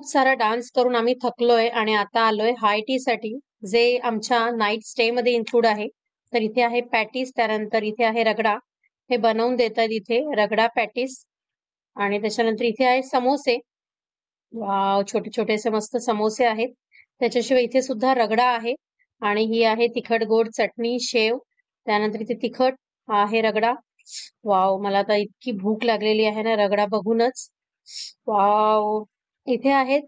खूप सारा डान्स करून आम्ही थकलोय आणि आता आलोय हाय टी साठी, जे आमच्या नाईट स्टे मध्ये इन्क्लूड आहे. तर इथे आहे पॅटीस, त्यानंतर इथे आहे रगडा. हे बनवून देतात इथे रगडा पॅटीस. आणि त्याच्यानंतर इथे आहे समोसे. वाव, छोटे छोटेसे मस्त समोसे आहेत. त्याच्याशिवाय इथे सुद्धा रगडा आहे आणि ही आहे तिखट गोड चटणी शेव. त्यानंतर इथे तिखट आहे रगडा. वाव, मला आता इतकी भूक लागलेली आहे ना रगडा बघूनच. वाव, इथे आहेत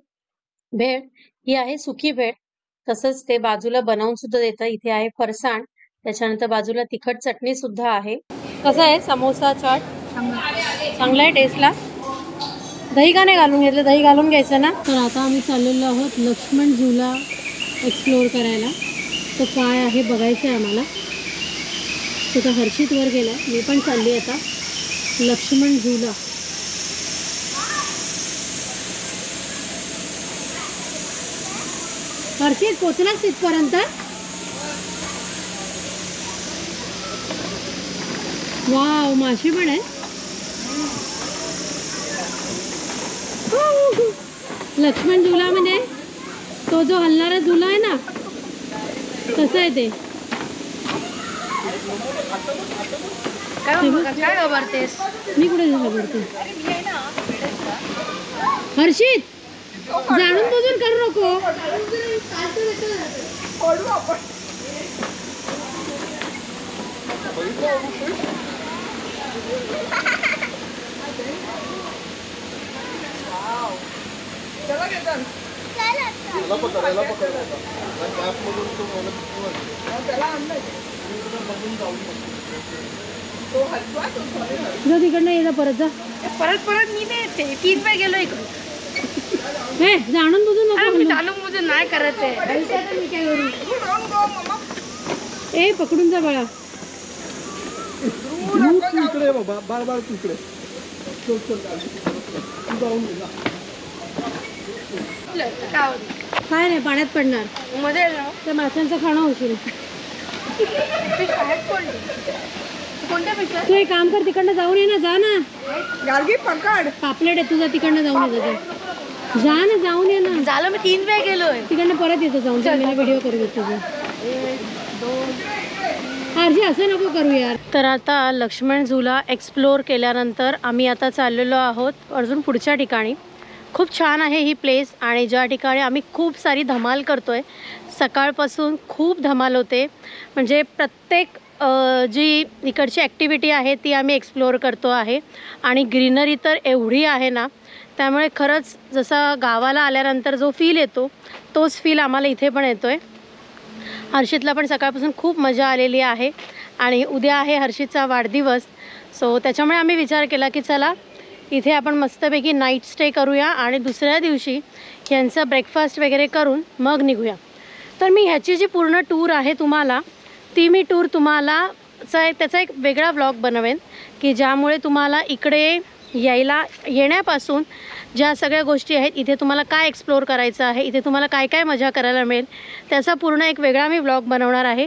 भेळ. ही आहे सुकी भेळ. तसंच ते बाजूला बनवून सुद्धा देतं. इथे आहे फरसाण, त्याच्यानंतर बाजूला तिखट चटणी सुद्धा आहे. कसं आहे समोसा चाट? चांगला आहे टेस्टला. दही का नाही घालून घेतलं? दही घालून घ्यायचं ना. तर आता आम्ही चाललेलो आहोत लक्ष्मण झूला एक्सप्लोअर करायला. तर काय आहे बघायचं आहे आम्हाला. तर हर्षित वर गेला, मी पण चालली आता लक्ष्मण झूला. हर्षित पोचलाच तिथपर्यंत? वाव, माशी पण आहे. लक्ष्मण झुला म्हणजे तो जो हलणारा झुला आहे ना, तसं आहे ते. काय घाबरतेस? मी कुठे घाबरते? हर्षित, जाणून बुजून करू नको. जा तिकडनं, ये जा परत, जा परत मी नाही येते. 3 वेळ गेलो इकडून. हे जाणून बुजून नको. मी जाणून बुजून नाही करत आहे. मी काय करू? ए, पकडून जा बाळा. इकडे बाबा, बाळ तिकडे. काय नाही, पाण्यात पडणार. मध्ये त्या माशांचं खाणं होशील. कोणत्या पिशव्या? तू एक काम कर, तिकडनं जाऊन ये ना. जा ना, गार्गी पकड. पापलेट आहे तुझा, तिकडनं जाऊन ये. जा ना, जाऊन ये ना. झालं, मी 3 वेळ गेलोय. तिकडनं परत येतो जाऊन. मी व्हिडिओ करू देतो तुझा. 1 2 हर्षी, असं नको करू यार. तर आता लक्ष्मण झूला एक्सप्लोअर केल्यानंतर आम्ही आता चाललेलो आहोत अजून पुढच्या ठिकाणी. खूप छान आहे ही प्लेस आणि ज्या ठिकाणी आम्ही खूप सारी धमाल करतोय. सकाळपासून खूप धमाल होते. म्हणजे प्रत्येक जी इकडची ॲक्टिव्हिटी आहे ती आम्ही एक्सप्लोअर करतो आहे. आणि ग्रीनरी तर एवढी आहे ना, त्यामुळे खरंच जसा गावाला आल्यानंतर जो फील येतो तोच फील आम्हाला इथे पण येतो आहे. हर्षितला पण सकाळपासून खूप मजा आलेली आहे आणि उद्या आहे हर्षितचा वाढदिवस. सो त्याच्यामुळे आम्ही विचार केला की चला इथे आपण मस्तपैकी नाईट स्टे करूया आणि दुसऱ्या दिवशी यांचा ब्रेकफास्ट वगैरे करून मग निघूया. तर मी ह्याची जी पूर्ण टूर आहे तुम्हाला, ती मी टूर तुम्हाला त्याचा एक वेगळा व्लॉग बनवेन की ज्यामुळे तुम्हाला इकडे येण्यापासून ज्या सगळ्या गोष्टी आहेत, इथे तुम्हाला काय एक्सप्लोअर करायचं आहे, इथे तुम्हाला काय काय मजा करायला मिळेल, त्याचा पूर्ण एक वेगळा मी व्लॉग बनवणार आहे.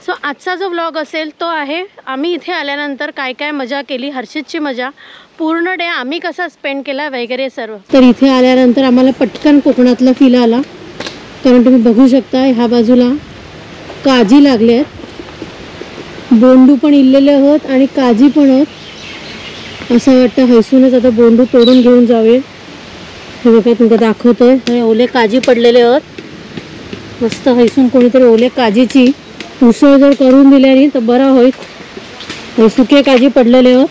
सो आजचा जो व्लॉग असेल तो आहे आम्ही इथे आल्यानंतर काय काय मजा केली, हर्षितची मजा, पूर्ण डे आम्ही कसा स्पेंड केला वगैरे सर्व. तर इथे आल्यानंतर आम्हाला पटकन कोकणातला फील आला. कारण तुम्ही बघू शकता ह्या बाजूला काजी लागले आहेत, बोंडू पण इल्लेले आहोत आणि काजी पण आहेत. असं वाटतं हैसूनच आता बोंडू तोडून घेऊन जावे. हे बघा, तुमचं दाखवतोय. हे ओले काजी पडलेले आहेत. मस्त हैसून कोणीतरी ओले काजीची उसळ जर करून दिल्याने तर बरं होईल. सुके काजी पडलेले आहेत.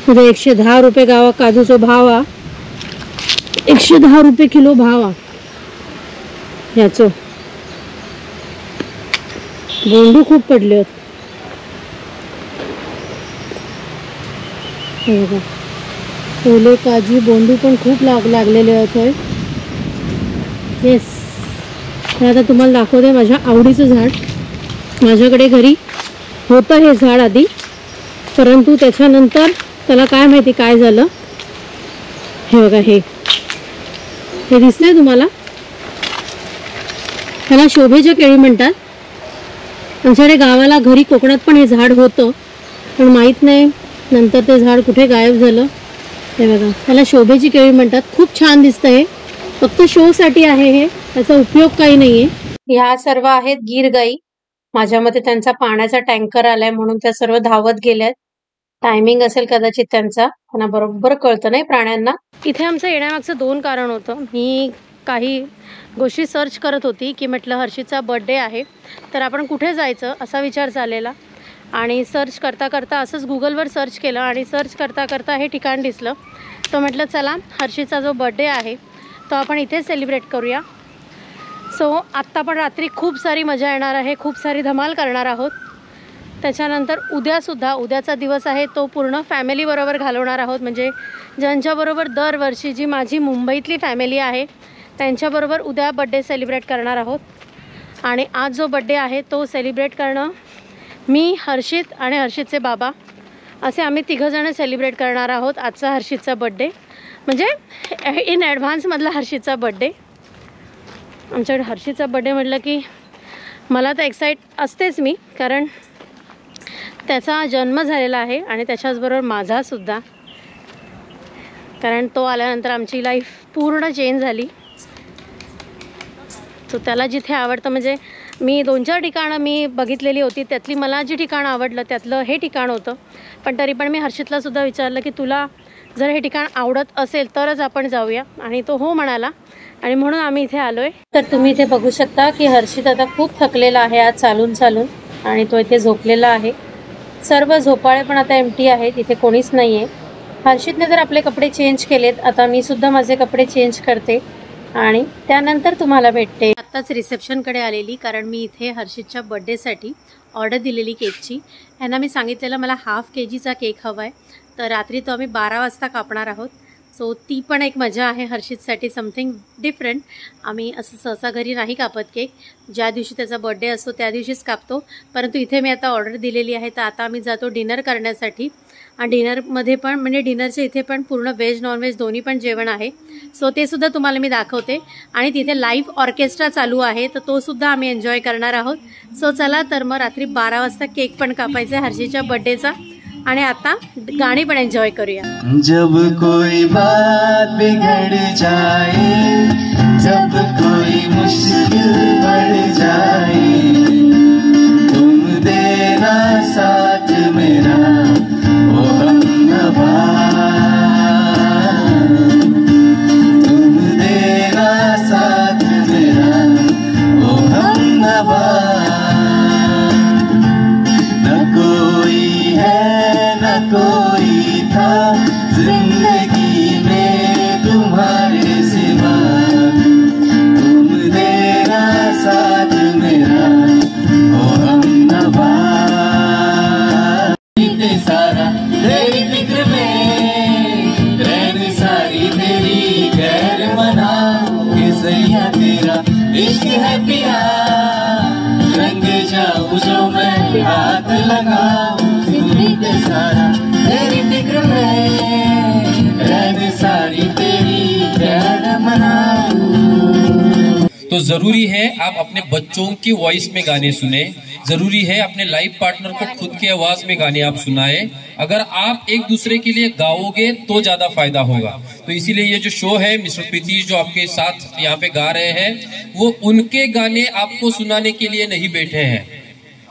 110 रुपये गावा काजूचा भाव हा. 110 रुपये किलो भाव हा ह्याचं. बोंडू खूप पडले आहेत. ओले काजी बोंडू पण खूप लागलेले आहेत. येस, आता तुम्हाला दाखवते माझ्या आवडीचं झाड. माझ्याकडे घरी होतं हे झाड आधी, परंतु त्याच्यानंतर त्याला काय माहिती काय झालं. हे बघा, हे दिसतंय तुम्हाला? त्याला शोभेच्या केळी म्हणतात. आमच्याकडे गावाला घरी कोकणात पण हे झाड होतं, पण माहीत नाही नंतर ते झाड कुठे गायब झालं. हे बघा, त्याला शोभेची केळी म्हणतात. खूप छान दिसतं हे. फक्त शो साठी आहे हे, त्याचा उपयोग काही नाहीये. ह्या सर्व आहेत गीर गाई. माझ्या मते त्यांचा पाण्याचा टँकर आलाय म्हणून त्या सर्व धावत गेल्यात. टायमिंग असेल कदाचित त्यांचा, त्यांना बरोबर कळतं नाही प्राण्यांना. इथे आमचं येण्यामागचं 2 कारण होतं. मी काही गोष्टी सर्च करत होती की म्हटलं हर्षितचा बर्थडे आहे तर आपण कुठे जायचं असा विचार चाललेला. आणि सर्च करता करता असंच गुगलवर सर्च केलं आणि सर्च करता करता हे ठिकाण दिसलं. तर म्हटलं चला हर्षितचा जो बर्थडे आहे तो आपण इथे सेलिब्रेट करूया. सो आत्ता पण रात्री खूप सारी मजा येणार आहे, खूप सारी धमाल करणार आहोत. त्याच्यानंतर उद्यासुद्धा, उद्याचा दिवस आहे तो पूर्ण फॅमिलीबरोबर घालवणार आहोत. म्हणजे ज्यांच्याबरोबर दरवर्षी जी माझी मुंबईतली फॅमिली आहे त्यांच्याबरोबर उद्या बड्डे सेलिब्रेट करणार आहोत. आणि आज जो बड्डे आहे तो सेलिब्रेट करणं मी, हर्षित आणि हर्षितचे बाबा असे आम्ही 3 जण सेलिब्रेट करणार आहोत आजचा हर्षितचा बड्डे. म्हणजे इन ॲडव्हान्समधला हर्षितचा बड्डे. आमच्याकडे हर्षितचा बड्डे म्हटलं की मला तर एक्साईट असतेच मी, कारण त्याचा जन्म झालेला आहे आणि त्याच्याचबरोबर माझासुद्धा. कारण तो आल्यानंतर आमची लाईफ पूर्ण चेंज झाली. तो त्याला जिथे आवडतं, म्हणजे मी 2-4 ठिकाणं मी बघितलेली होती, त्यातली मला जी ठिकाण आवडलं त्यातलं हे ठिकाण होतं. पण तरी पण मी हर्षितलासुद्धा विचारलं की तुला जर हे ठिकाण आवडत असेल तरच आपण जाऊया, आणि तो हो म्हणाला आणि म्हणून आम्ही इथे आलो आहे. तर तुम्ही इथे बघू शकता की हर्षित आता खूप थकलेला आहे आज चालून चालून, आणि तो इथे झोपलेला आहे. सर्व झोपाळे पण आता एम्प्टी आहेत, इथे कोणीच नाही आहे. हर्षितने तर आपले कपडे चेंज केलेत, आता मी सुद्धा माझे कपडे चेंज करते आणि त्यानंतर तुम्हाला भेटते. आत्ताच रिसेप्शनकडे आलेली, कारण मी इथे हर्षितच्या बड्डेसाठी ऑर्डर दिलेली केकची. ह्यांना मी सांगितलेलं मला हाफ kgचा केक हवा आहे, तर रात्री तो आम्ही 12 वाजता कापणार आहोत. सो ती पण एक मजा आहे हर्षितसाठी, समथिंग डिफरंट. आम्ही असं सहसा घरी नाही कापत केक, ज्या दिवशी त्याचा बड्डे असतो त्या दिवशीच कापतो. परंतु इथे मी आता ऑर्डर दिलेली आहे, तर आता आम्ही जातो डिनर करण्यासाठी. आणि डिनरमध्ये पण, म्हणजे डिनरच्या इथे पण पूर्ण व्हेज नॉनव्हेज दोन्ही पण जेवण आहे. सो ते सुद्धा तुम्हाला मी दाखवते. आणि तिथे लाईव्ह ऑर्केस्ट्रा चालू आहे, तर तो सुद्धा आम्ही एन्जॉय करणार आहोत. सो चला तर मग रात्री 12 वाजता केक पण कापायचा आहे हर्षितच्या बड्डेचा, आणि आता गाणी पण एन्जॉय करूया. जब कोई बात बिगड़ जाए, जब कोई मुश्किल बढ़ जाए, तुम देना साथ मेरा ओ हमनवा, तुम देना साथ मेरा ओ हमनवा. न कोई है न कोई था जिंदगी में तुम्हारे सिवा, तुम देना साथ मेरा ओ हमनवा. सारा तेरी फिक्र में रहने सारी तेरी खैर मना, कि सैया तेरा इश्क है पिया, रंग जाऊं जो मैं हाथ लगाऊं. सारा तेरी फिक्र में रहने सारी तेरी खैर मनाऊं. तो जरूरी है आप अपने बच्चों की वॉइस में गाने सुने, जरूरी है अपने लाइफ पार्टनर को खुद की आवाज में गाने आप सुनाए. अगर आप एक दूसरे के लिए गाओगे तो ज्यादा फायदा होगा. तो इसीलिए ये जो शो है, मिस्टर प्रीतीश जो आपके साथ यहाँ पे गा रहे हैं, वो उनके गाने आपको सुनाने के लिए नहीं बैठे हैं.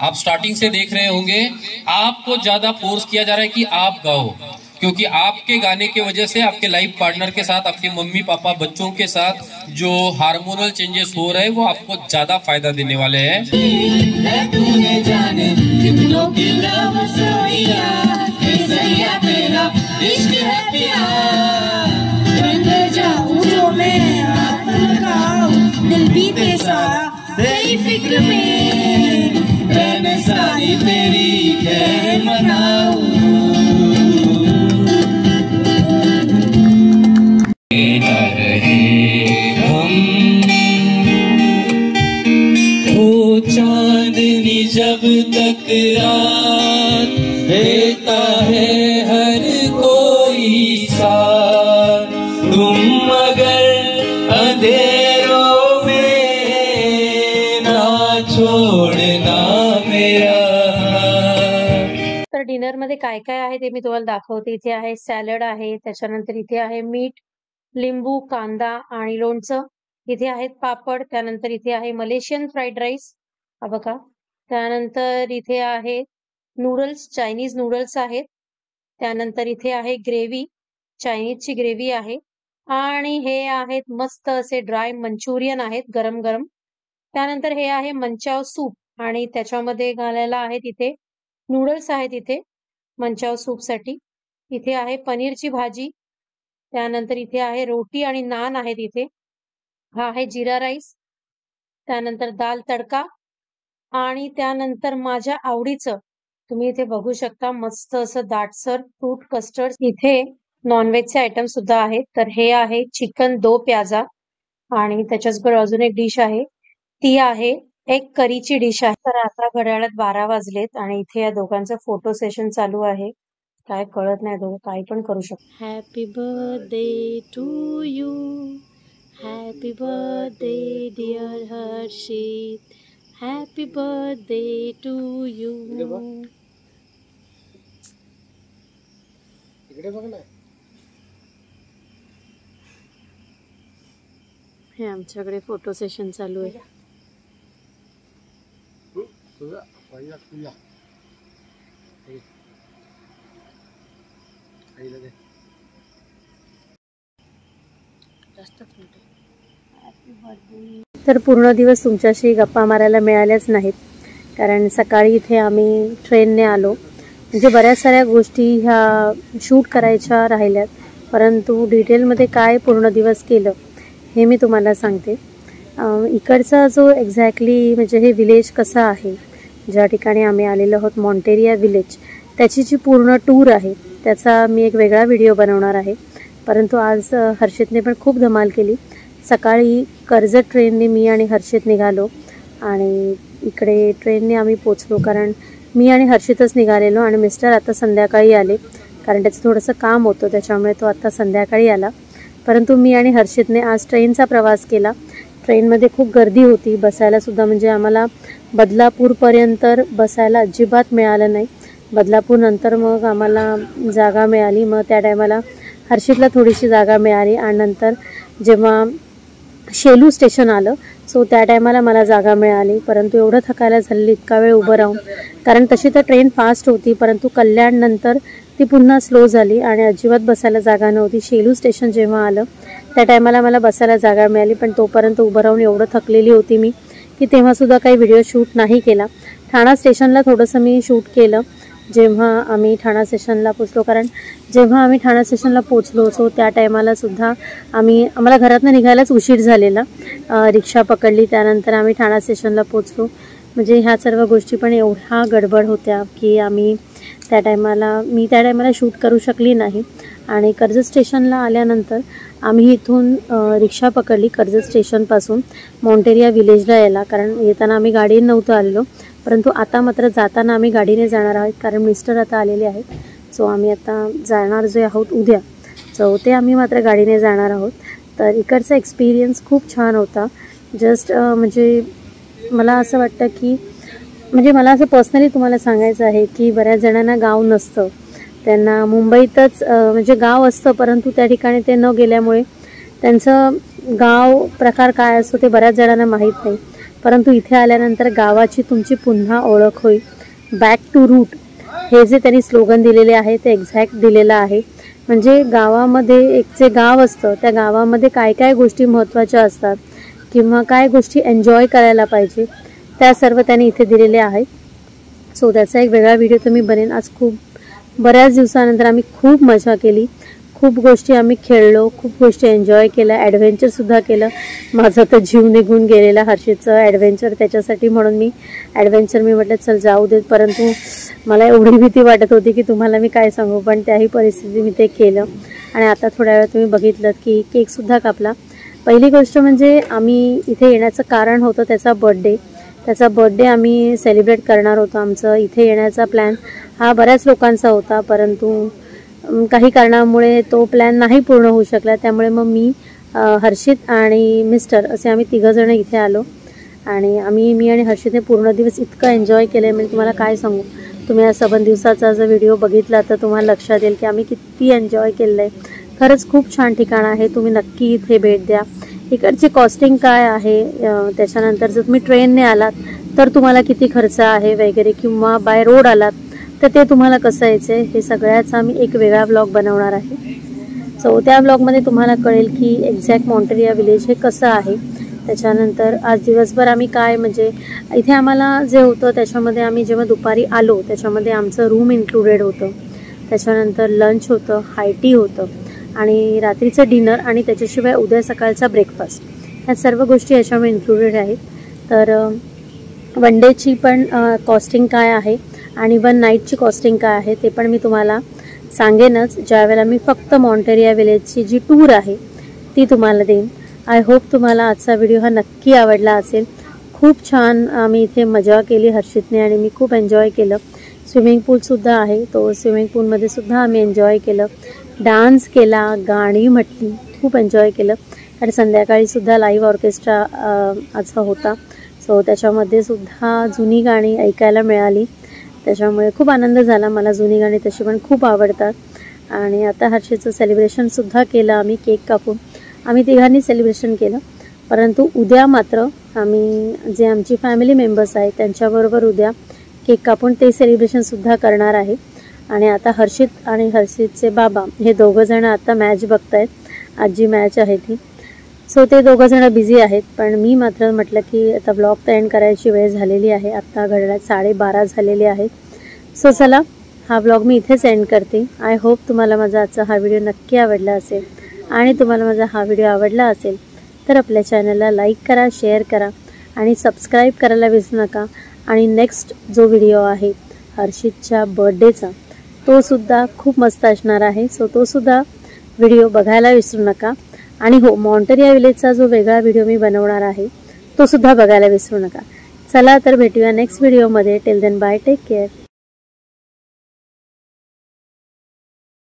आप स्टार्टिंग से देख रहे होंगे, आपको ज्यादा फोर्स किया जा रहा है कि आप गाओ, क्योंकि आपके गाने की वजह से आपके लाइफ पार्टनर के साथ, आपके मम्मी पापा बच्चों के साथ जो हार्मोनल चेंजेस हो रहे हैं वो आपको ज्यादा फायदा देने वाले हैं. फिक्र में रहने सारी तेरी खैर मनाऊं. चांदनी जब तक रात देता है हर कोई साथ, तुम मगर अंधेरों में ना छोड़ना मेरा. तर डिनरमध्ये काय काय आहे ते मी तुम्हाला दाखवते. इथे आहे सॅलड आहे, त्याच्यानंतर इथे आहे मीट, लिंबू, कांदा आणि लोणचं. इथे आहेत पापड. त्यानंतर इथे आहे मलेशियन फ्राईड राईस, हा बघा. त्यानंतर इथे आहे नूडल्स, चायनीज नूडल्स आहेत. त्यानंतर इथे आहे ग्रेव्ही, चायनीजची ग्रेव्ही आहे. आणि हे आहेत मस्त असे ड्राय मंचुरियन आहेत, गरम गरम. त्यानंतर हे आहे मंचाव सूप आणि त्याच्यामध्ये घालायला आहेत इथे नूडल्स आहेत इथे मंचाव सूप साठी. इथे आहे पनीरची भाजी. त्यानंतर इथे आहे रोटी आणि नान आहेत इथे. हा आहे जिरा राईस. त्यानंतर दाल तडका आणि त्यानंतर माझ्या आवडीचं तुम्ही इथे बघू शकता मस्त असं दाटसर फ्रूट कस्टर्ड. इथे नॉनव्हेजचे आयटम सुद्धा आहेत. तर हे आहे चिकन दो प्याजा आणि त्याच्याचबरोबर अजून एक डिश आहे, ती आहे एक करीची डिश आहे. तर आता घड्याळात 12 वाजलेत आणि इथे या दोघांचं फोटो सेशन चालू आहे. काय कळत नाही, दोघं काही पण करू शकतात. Happy birthday to you, happy birthday dear Harshit, happy birthday to you. इकडे बघ ना. हे आमच्याकडे फोटो सेशन चालू आहे. तुझा पहिला तुझा आईला दे. तर पूर्ण दिवस तुमच्याशी गप्पा मारायला मिळाल्याच नाहीत, कारण सकाळी इथे आम्ही ट्रेनने आलो. म्हणजे बऱ्याच साऱ्या गोष्टी ह्या शूट करायच्या राहिल्यात, परंतु डिटेलमध्ये काय पूर्ण दिवस केलं हे मी तुम्हाला सांगते. इकडचा जो एक्झॅक्टली म्हणजे हे विलेज कसं आहे, ज्या ठिकाणी आम्ही आलेलो आहोत मॉन्टेरिया विलेज, त्याची जी पूर्ण टूर आहे त्याचा मी एक वेगळा व्हिडिओ बनवणार आहे. परंतु आज हर्षितने पण खूप धमाल केली. सकाळी कर्जत ट्रेनने मी आणि हर्षित निघालो आणि इकडे ट्रेनने आम्ही पोचलो, कारण मी आणि हर्षितच निघालेलो आणि मिस्टर आता संध्याकाळी आले, कारण त्याचं थोडंसं काम होतं त्याच्यामुळे तो आता संध्याकाळी आला. परंतु मी आणि हर्षितने आज ट्रेनचा प्रवास केला. ट्रेनमध्ये खूप गर्दी होती, बसायलासुद्धा म्हणजे आम्हाला बदलापूरपर्यंत बसायला अजिबात मिळालं नाही. बदलापूरनंतर मग आम्हाला जागा मिळाली. मग त्या टायमाला हर्षितला थोडीशी जागा मिळाली आणि नंतर जेव्हा शेलू स्टेशन आलं सो त्या टायमाला मला जागा मिळाली. परंतु एवढं थकायला झालेलं इतका वेळ उभं राहून, कारण तशी तर ट्रेन फास्ट होती परंतु कल्याणनंतर ती पुन्हा स्लो झाली आणि अजिबात बसायला जागा नव्हती. शेलू स्टेशन जेव्हा आलं त्या टायमाला मला बसायला जागा मिळाली, पण तोपर्यंत उभं राहून एवढं थकलेली होती मी की तेव्हासुद्धा काही व्हिडिओ शूट नाही केला. ठाणा स्टेशनला थोडंसं मी शूट केलं जेव्हा आम्ही ठाणा स्टेशनला पोचलो, कारण जेव्हा आम्ही ठाणा स्टेशनला पोचलो सो त्या टायमाला सुद्धा आम्हाला घरातनं निघायलाच उशीर झालेला. रिक्षा पकडली, त्यानंतर आम्ही ठाणा स्टेशनला पोचलो. म्हणजे ह्या सर्व गोष्टी पण एवढ्या गडबड होत्या की मी त्या टायमाला शूट करू शकली नाही. आणि कर्जत स्टेशनला आल्यानंतर आम्ही इथून रिक्षा पकडली कर्जत स्टेशनपासून मॉन्टेरिया विलेजला यायला, कारण येताना आम्ही गाडीने नव्हतं आलेलो, परंतु आता मात्र जाताना आम्ही गाडीने जाणार आहोत, कारण मिस्टर आता आलेले आहेत. सो आम्ही आता जाणार जे आहोत उद्या, सो ते आम्ही मात्र गाडीने जाणार आहोत. तर इकडचा एक्सपिरियन्स खूप छान होता. जस्ट म्हणजे मला असं वाटतं की म्हणजे मला असं पर्सनली तुम्हाला सांगायचं आहे की बऱ्याच जणांना गाव नसतं, त्यांना मुंबईतच म्हणजे गाव असतं, परंतु त्या ठिकाणी ते न गेल्यामुळे त्यांचं गाव प्रकार काय असतो ते बऱ्याच जणांना माहीत नाही. परंतु इथे आल्यानंतर गावाची तुमची पुन्हा ओळख होईल. बॅक टू रूट हे जे त्यांनी स्लोगन दिलेले आहे ते एक्झॅक्ट दिलेलं आहे. म्हणजे गावामध्ये एक जे गाव असतं त्या गावामध्ये काय काय गोष्टी महत्त्वाच्या असतात किंवा काय गोष्टी एन्जॉय करायला पाहिजे त्या सर्व त्यांनी इथे दिलेले आहेत. सो त्याचा एक वेगळा व्हिडिओ तर मी बनेन. आज खूप बऱ्याच दिवसानंतर आम्ही खूप मजा केली, खूप गोष्टी आम्ही खेळलो, खूप गोष्टी एन्जॉय केल्या, ॲडव्हेंचरसुद्धा केलं. माझा तर जीव निघून गेलेला हर्षितचं ॲडव्हेंचर त्याच्यासाठी, म्हणून मी म्हटलं चल जाऊ देत, परंतु मला एवढी भीती वाटत होती की तुम्हाला मी काय सांगू, पण त्याही परिस्थिती मी ते केलं. आणि आता थोड्या वेळ तुम्ही बघितलं की केकसुद्धा कापला. पहिली गोष्ट म्हणजे आम्ही इथे येण्याचं कारण होतं त्याचा बर्थडे आम्ही सेलिब्रेट करणार होतो. आमचं इथे येण्याचा प्लॅन हा बऱ्याच लोकांचा होता, परंतु काही कारणामुळे तो प्लॅन नाही पूर्ण होऊ शकला. त्यामुळे मग मी हर्षित आणि मिस्टर असे आम्ही तिघंजणं इथे आलो आणि मी आणि हर्षितने पूर्ण दिवस इतकं एन्जॉय केलं आहे म्हणजे तुम्हाला काय सांगू. तुम्ही या 7 दिवसाचा जर व्हिडिओ बघितला तर तुम्हाला लक्षात येईल की आम्ही किती एन्जॉय केलं आहे. खरंच खूप छान ठिकाण आहे, तुम्ही नक्की इथे भेट द्या. इकडची कॉस्टिंग काय आहे, त्याच्यानंतर जर तुम्ही ट्रेनने आलात तर तुम्हाला किती खर्च आहे वगैरे, किंवा बाय रोड आलात तर ते तुम्हाला कसं यायचं आहे, हे सगळ्याचा मी एक वेगळा ब्लॉग बनवणार आहे. सो त्या ब्लॉगमध्ये तुम्हाला कळेल की एक्झॅक्ट मॉन्टेरिया विलेज हे कसं आहे. त्याच्यानंतर आज दिवसभर आम्ही काय म्हणजे इथे आम्हाला जे होतं त्याच्यामध्ये आम्ही जेव्हा दुपारी आलो त्याच्यामध्ये आमचं रूम इन्क्लुडेड होतं, त्याच्यानंतर लंच होतं, हाय टी होतं आणि रात्रीचं डिनर आणि त्याच्याशिवाय उद्या सकाळचा ब्रेकफास्ट, ह्या सर्व गोष्टी याच्यामध्ये इन्क्लुडेड आहेत. तर वन डेची पण कॉस्टिंग काय आहे आणि वन नाईटची कॉस्टिंग काय आहे ते पण मी तुम्हाला सांगेनच ज्यावेळेला मी फक्त मॉन्टेरिया विलेजची जी टूर आहे ती तुम्हाला देईन. आय होप तुम्हाला आजचा व्हिडिओ हा नक्की आवडला असेल. खूप छान आम्ही इथे मजा केली हर्षितने आणि मी खूप एन्जॉय केलं. स्विमिंग पूलसुद्धा आहे, तो स्विमिंग पूलमध्ये सुद्धा आम्ही एन्जॉय केलं, डान्स केला, गाणी म्हटली, खूप एन्जॉय केलं. आणि संध्याकाळीसुद्धा लाईव्ह ऑर्केस्ट्रा असा होता, सो त्याच्यामध्ये सुद्धा जुनी गाणी ऐकायला मिळाली, त्याच्यामुळे खूप आनंद झाला. मला जुनी गाणी तशी पण खूप आवडतात. आणि आता हर्षीचं सेलिब्रेशनसुद्धा केलं आम्ही, केक कापून आम्ही तिघांनी सेलिब्रेशन केलं. परंतु उद्या मात्र आम्ही जे आमची फॅमिली मेंबर्स आहेत त्यांच्याबरोबर उद्या केक कापून ते सेलिब्रेशनसुद्धा करणार आहे. आणि आता हर्षित आणि हर्षितचे बाबा हे दोघंजण आता मॅच बघतायत, आज जी मॅच आहे ती. सो ते दोघंजणं बिझी आहेत, पण मी मात्र म्हटलं की आता ब्लॉग तर एंड करायची वेळ झालेली आहे. आत्ता घड्याळात 12:30 झालेले आहेत. सो चला हा ब्लॉग मी इथेच एंड करते. आय होप तुम्हाला माझा आजचा हा व्हिडिओ नक्की आवडला असेल. आणि तुम्हाला माझा हा व्हिडिओ आवडला असेल तर आपल्या चॅनलला लाईक करा, शेअर करा आणि सबस्क्राईब करायला विसरू नका. आणि नेक्स्ट जो व्हिडिओ आहे हर्षितच्या बर्थडेचा तोसुद्धा खूप मस्त असणार आहे, सो तोसुद्धा व्हिडिओ बघायला विसरू नका. आणि हो, मॉन्टेरिया विलेजचा जो वेगळा व्हिडिओ मी बनवणार आहे तोसुद्धा बघायला विसरू नका. चला तर भेटूया नेक्स्ट व्हिडिओमध्ये. Till then bye, take care.